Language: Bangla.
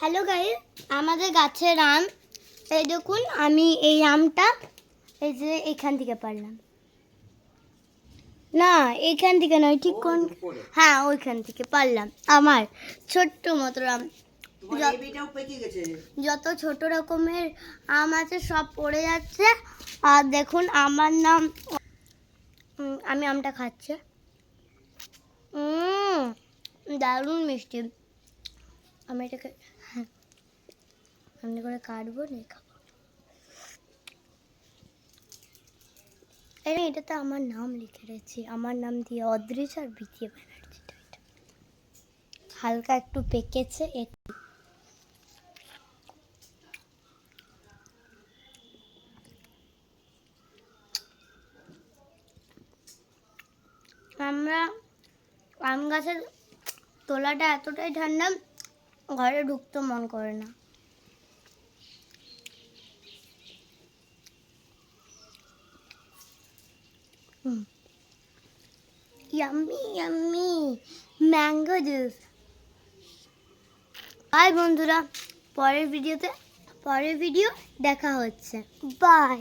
হ্যালো গাইস, আমাদের গাছের আম। এই দেখুন, আমি এই আমটা এই যে এখান থেকে পারলাম না, এখান থেকে নয়, ঠিক কোন, হ্যাঁ ওইখান থেকে পারলাম। আমার ছোট্ট মতো আম, যত ছোট রকমের আম আছে সব পড়ে যাচ্ছে। আর দেখুন আমার নাম, আমি আমটা খাচ্ছি। দারুণ মিষ্টি। আমি এটাকে এমনি করে কাটবো, নিয়ে খাবো। এটাতে আমার নাম লিখে রেখেছি, আমার নাম দিয়ে অদ্রিজ আর বিদ্যা ব্যানার্জি। হালকা একটু পেকেছে একটু। আমরা আম গাছের তোলাটা এতটাই ঠান্ডা, ঘরে ঢুকতে মন করে না। Yummy yummy mango juice. Bye বন্ধুরা, পরের ভিডিও দেখা হচ্ছে। বাই।